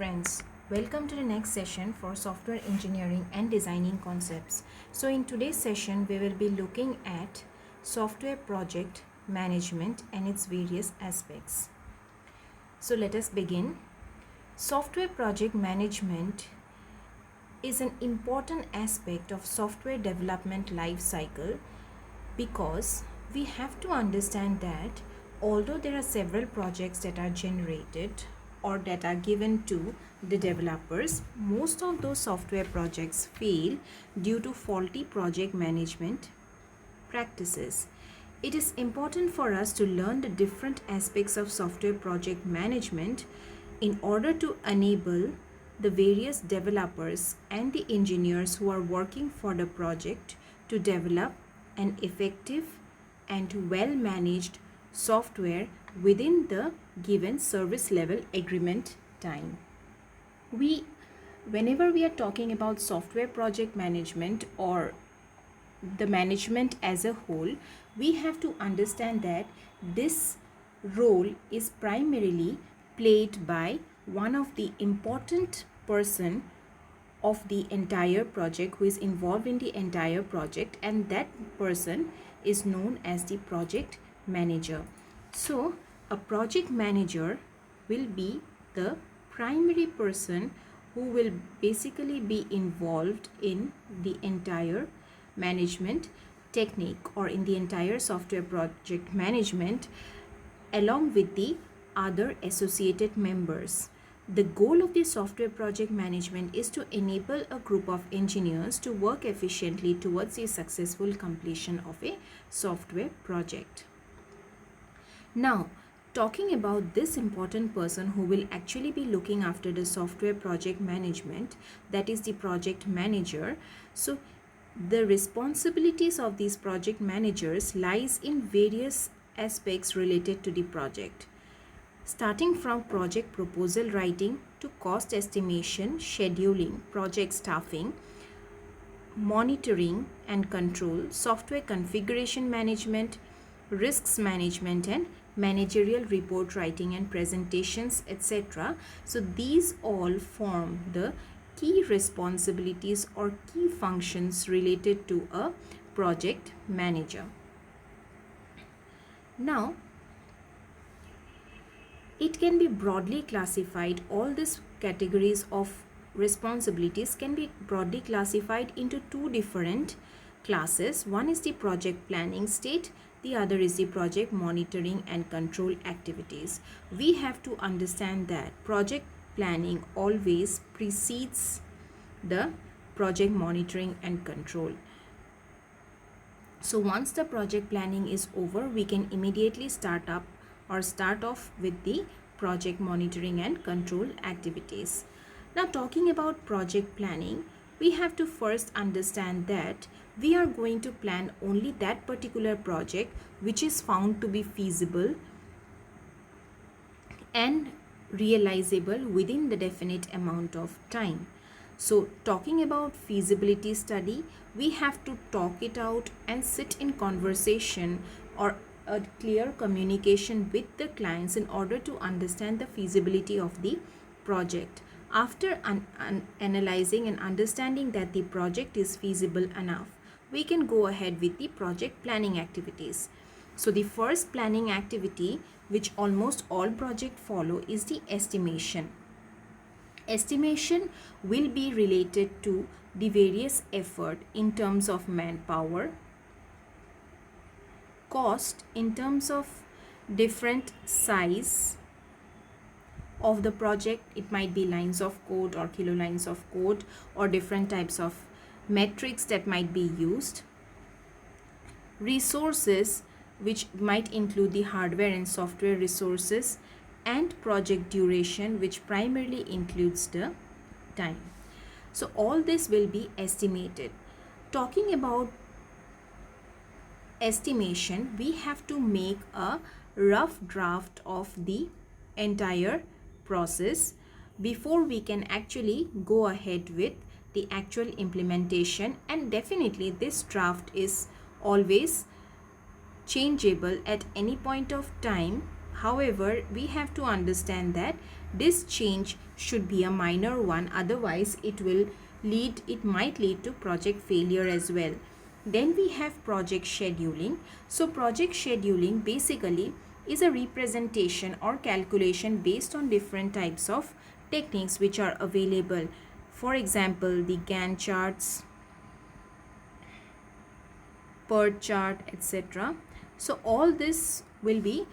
friends, welcome to the next session for software engineering and designing concepts. So in today's session we will be looking at software project management and its various aspects. So let us begin. Software project management is an important aspect of software development life cycle because we have to understand that although there are several projects that are generated or that are given to the developers, most of those software projects fail due to faulty project management practices. It is important for us to learn the different aspects of software project management in order to enable the various developers and the engineers who are working for the project to develop an effective and well managed software within the given service level agreement time. Whenever we are talking about software project management or the management as a whole, we have to understand that this role is primarily played by one of the important person of the entire project who is involved in the entire project, and that person is known as the project manager. So a project manager will be the primary person who will basically be involved in the entire management technique or in the entire software project management along with the other associated members. The goal of the software project management is to enable a group of engineers to work efficiently towards the successful completion of a software project. Now, talking about this important person who will actually be looking after the software project management, that is the project manager. So, the responsibilities of these project managers lies in various aspects related to the project, starting from project proposal writing to cost estimation, scheduling, project staffing, monitoring and control, software configuration management, risks management, and managerial report writing and presentations, etc. So these all form the key responsibilities or key functions related to a project manager. Now, it can be broadly classified, all these categories of responsibilities can be broadly classified into two different classes. One is the project planning state, the other is the project monitoring and control activities. We have to understand that project planning always precedes the project monitoring and control. So once the project planning is over, we can immediately start off with the project monitoring and control activities. Now, talking about project planning, we have to first understand that we are going to plan only that particular project which is found to be feasible and realizable within the definite amount of time. So talking about feasibility study, we have to talk it out and sit in conversation or a clear communication with the clients in order to understand the feasibility of the project. After analyzing and understanding that the project is feasible enough, we can go ahead with the project planning activities. So the first planning activity, which almost all projects follow, is the estimation. Estimation will be related to the various effort in terms of manpower, cost in terms of different size of the project. It might be lines of code or kilolines of code or different types of metrics that might be used. Resources, which might include the hardware and software resources, and project duration, which primarily includes the time. So all this will be estimated. Talking about estimation, we have to make a rough draft of the entire process before we can actually go ahead with the actual implementation, and definitely this draft is always changeable at any point of time. However, we have to understand that this change should be a minor one, otherwise it might lead to project failure as well. Then we have project scheduling. So project scheduling basically is a representation or calculation based on different types of techniques which are available. For example, the Gantt charts, PERT chart, etc. So all this will be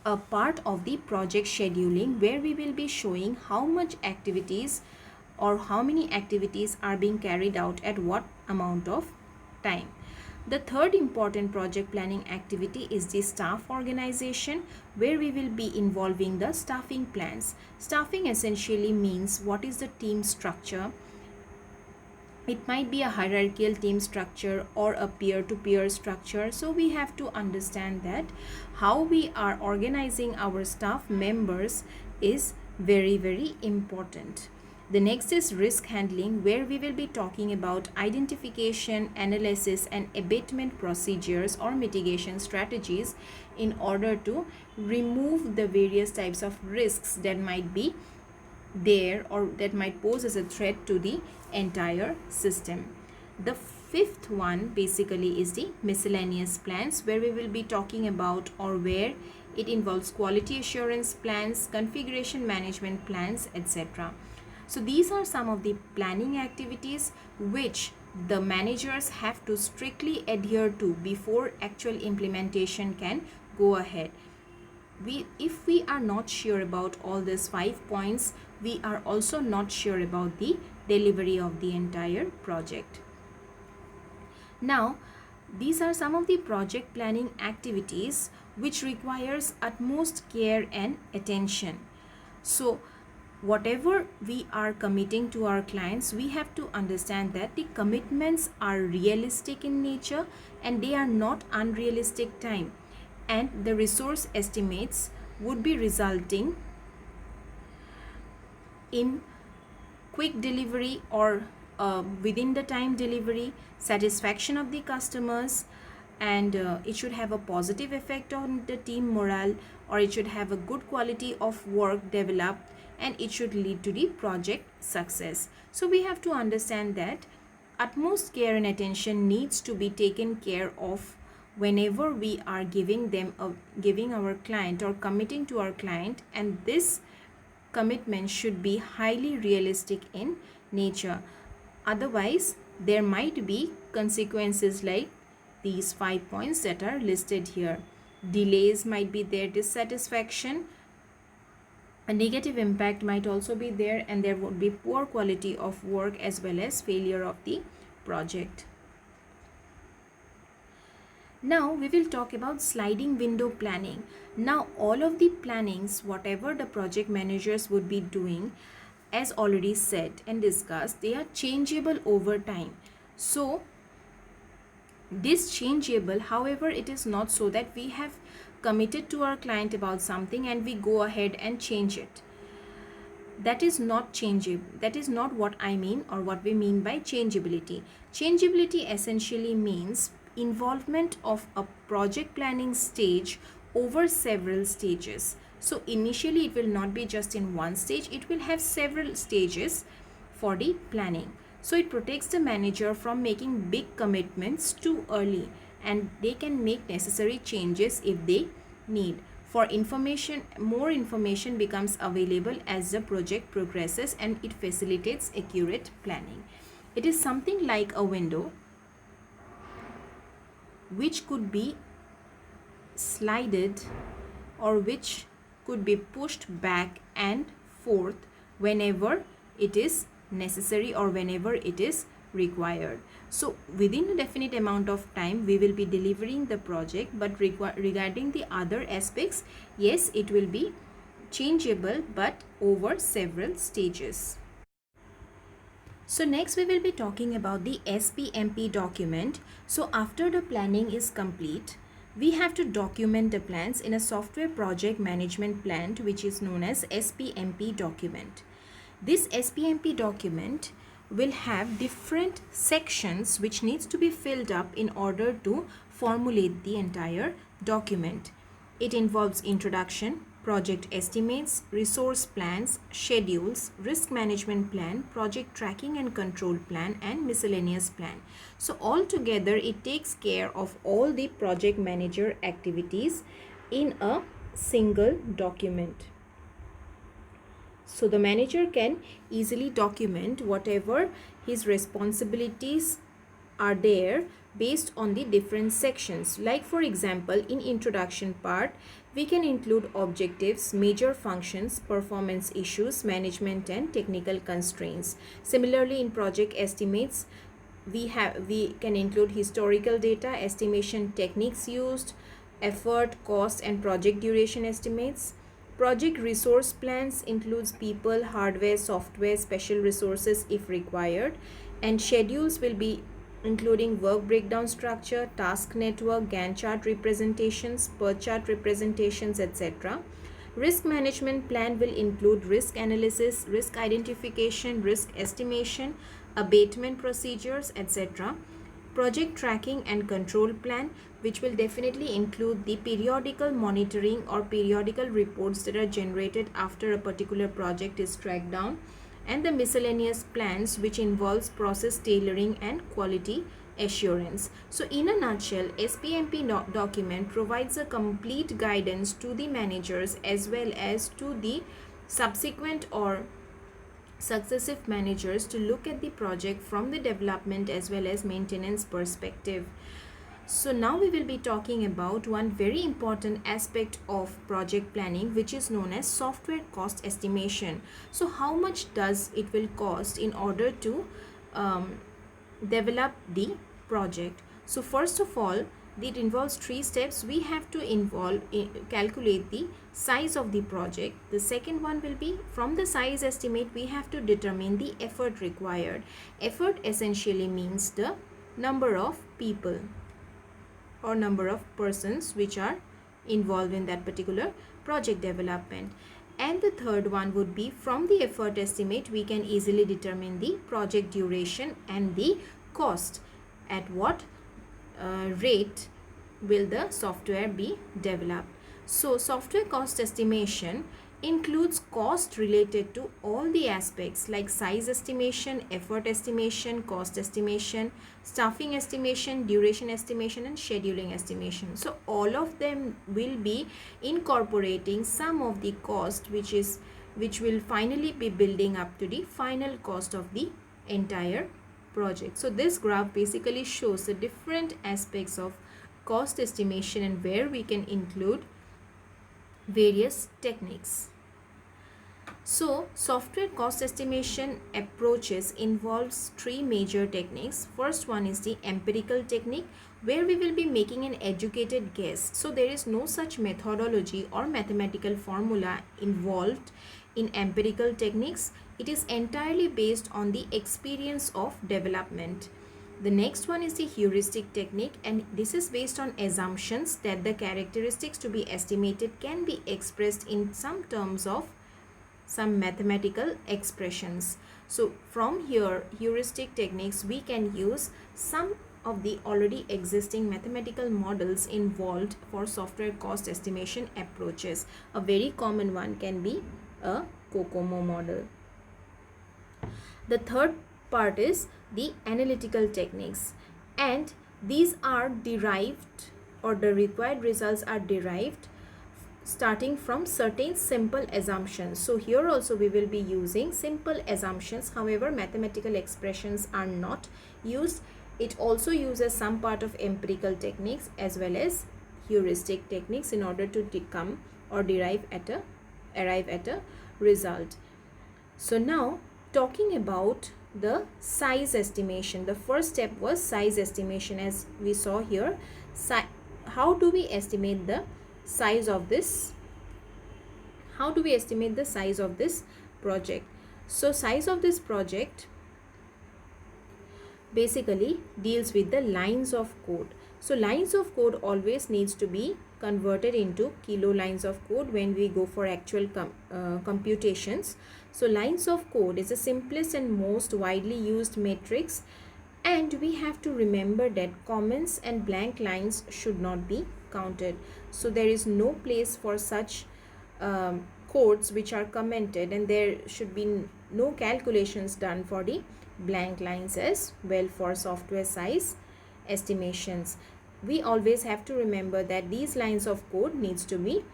a part of the project scheduling, where we will be showing how much activities or how many activities are being carried out at what amount of time. The third important project planning activity is the staff organization, where we will be involving the staffing plans. Staffing essentially means what is the team structure. It might be a hierarchical team structure or a peer-to-peer structure. So we have to understand that how we are organizing our staff members is very, very important. The next is risk handling, where we will be talking about identification, analysis, and abatement procedures or mitigation strategies in order to remove the various types of risks that might be there or that might pose as a threat to the entire system. The fifth one basically is the miscellaneous plans, where we will be talking about, or where it involves quality assurance plans, configuration management plans, etc. So these are some of the planning activities which the managers have to strictly adhere to before actual implementation can go ahead. If we are not sure about all these 5 points, we are also not sure about the delivery of the entire project. Now, these are some of the project planning activities which requires utmost care and attention. So whatever we are committing to our clients, we have to understand that the commitments are realistic in nature and they are not unrealistic time, and the resource estimates would be resulting in quick delivery or within the time delivery, satisfaction of the customers, and it should have a positive effect on the team morale, or it should have a good quality of work developed, and it should lead to the project success. So we have to understand that utmost care and attention needs to be taken care of whenever we are giving our client or committing to our client, and this commitment should be highly realistic in nature. Otherwise, there might be consequences like these 5 points that are listed here. Delays might be there, dissatisfaction, a negative impact might also be there, and there would be poor quality of work as well as failure of the project. Now we will talk about sliding window planning. Now all of the plannings, whatever the project managers would be doing, as already said and discussed, they are changeable over time. So this changeable, however, it is not so that we have committed to our client about something and we go ahead and change it. That is not changeable. That is not what I mean, or what we mean by changeability. Changeability essentially means involvement of a project planning stage over several stages. So initially it will not be just in one stage, it will have several stages for the planning. So it protects the manager from making big commitments too early, and they can make necessary changes if they need. For information, more information becomes available as the project progresses, and it facilitates accurate planning. It is something like a window which could be slided or which could be pushed back and forth whenever it is necessary or whenever it is required. So within a definite amount of time we will be delivering the project, but regarding the other aspects, yes, it will be changeable but over several stages. So next we will be talking about the SPMP document. So after the planning is complete, we have to document the plans in a software project management plan, which is known as SPMP document. This SPMP document will have different sections which needs to be filled up in order to formulate the entire document. It involves introduction, project estimates, resource plans, schedules, risk management plan, project tracking and control plan, and miscellaneous plan. So altogether it takes care of all the project manager activities in a single document. So the manager can easily document whatever his responsibilities are there based on the different sections. Like for example, in introduction part, we can include objectives, major functions, performance issues, management and technical constraints. Similarly, in project estimates, we can include historical data, estimation techniques used, effort, cost and project duration estimates. Project resource plans includes people, hardware, software, special resources if required, and schedules will be including work breakdown structure, task network, Gantt chart representations, per chart representations, etc. Risk management plan will include risk analysis, risk identification, risk estimation, abatement procedures, etc. Project tracking and control plan, which will definitely include the periodical monitoring or periodical reports that are generated after a particular project is tracked down, and the miscellaneous plans, which involves process tailoring and quality assurance. So in a nutshell, SPMP document provides a complete guidance to the managers as well as to the subsequent or successive managers to look at the project from the development as well as maintenance perspective. So now we will be talking about one very important aspect of project planning, which is known as software cost estimation. So how much does it will cost in order to develop the project? So first of all, it involves three steps. We have to calculate the size of the project. The second one will be, from the size estimate we have to determine the effort required. Effort essentially means the number of people or number of persons which are involved in that particular project development. And the third one would be, from the effort estimate we can easily determine the project duration and the cost. At what rate will the software be developed? So software cost estimation includes cost related to all the aspects like size estimation, effort estimation, cost estimation, staffing estimation, duration estimation, and scheduling estimation. So all of them will be incorporating some of the cost which will finally be building up to the final cost of the entire project. So this graph basically shows the different aspects of cost estimation and where we can include various techniques. So software cost estimation approaches involves three major techniques. First one is the empirical technique, where we will be making an educated guess. So there is no such methodology or mathematical formula involved in empirical techniques. It is entirely based on the experience of development. The next one is the heuristic technique, and this is based on assumptions that the characteristics to be estimated can be expressed in some terms of some mathematical expressions. So from here, heuristic techniques, we can use some of the already existing mathematical models involved for software cost estimation approaches. A very common one can be a COCOMO model. The third part is the analytical techniques, and these are derived, or the required results are derived starting from certain simple assumptions. So here also we will be using simple assumptions. However, mathematical expressions are not used. It also uses some part of empirical techniques as well as heuristic techniques in order to arrive at a result. So now, talking about the size estimation, the first step was size estimation, as we saw here. How do we estimate the size of this? How do we estimate the size of this project? So size of this project basically deals with the lines of code. So lines of code always needs to be converted into kilo lines of code when we go for actual computations. So lines of code is the simplest and most widely used matrix, and we have to remember that comments and blank lines should not be counted. So there is no place for such codes which are commented, and there should be no calculations done for the blank lines as well for software size estimations. We always have to remember that these lines of code needs to be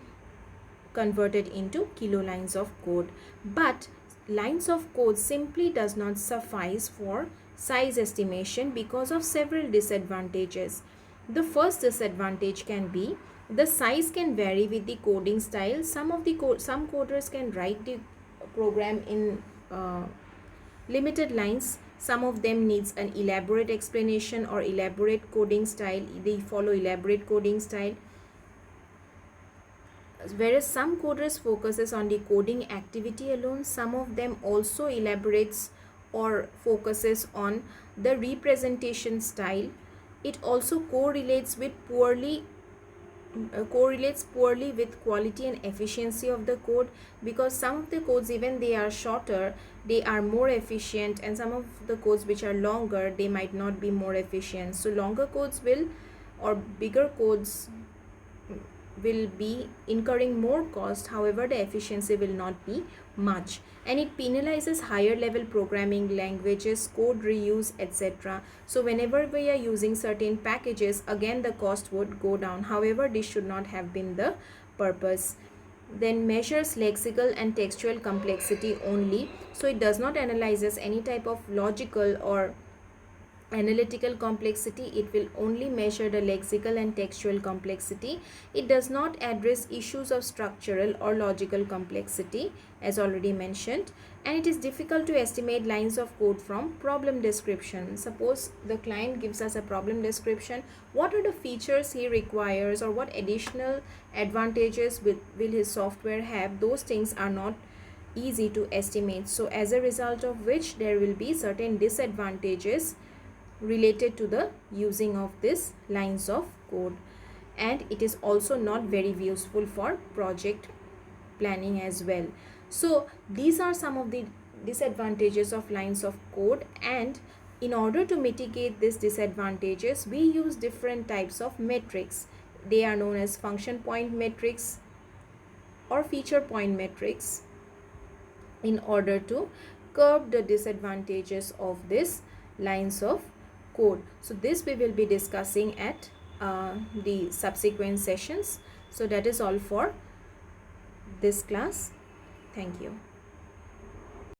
converted into kilo lines of code, but lines of code simply does not suffice for size estimation because of several disadvantages. The first disadvantage can be the size can vary with the coding style. Some coders can write the program in limited lines. Some of them needs an elaborate explanation or elaborate coding style. They follow elaborate coding style, whereas some coders focuses on the coding activity alone. Some of them also elaborates or focuses on the representation style. It also correlates poorly with quality and efficiency of the code, because some of the codes, even they are shorter, they are more efficient, and some of the codes which are longer, they might not be more efficient. So longer codes will, or bigger codes will be incurring more cost, however the efficiency will not be much, and it penalizes higher level programming languages, code reuse, etc. So whenever we are using certain packages, again the cost would go down. However, this should not have been the purpose. Then measures lexical and textual complexity only, so it does not analyzes any type of logical or analytical complexity. It will only measure the lexical and textual complexity. It does not address issues of structural or logical complexity, as already mentioned, and it is difficult to estimate lines of code from problem description. Suppose the client gives us a problem description, what are the features he requires or what additional advantages will his software have, those things are not easy to estimate. So as a result of which there will be certain disadvantages related to the using of this lines of code, and it is also not very useful for project planning as well. So these are some of the disadvantages of lines of code, and in order to mitigate these disadvantages, we use different types of metrics. They are known as function point metrics or feature point metrics, in order to curb the disadvantages of this lines of code. So this we will be discussing at the subsequent sessions. So that is all for this class. Thank you.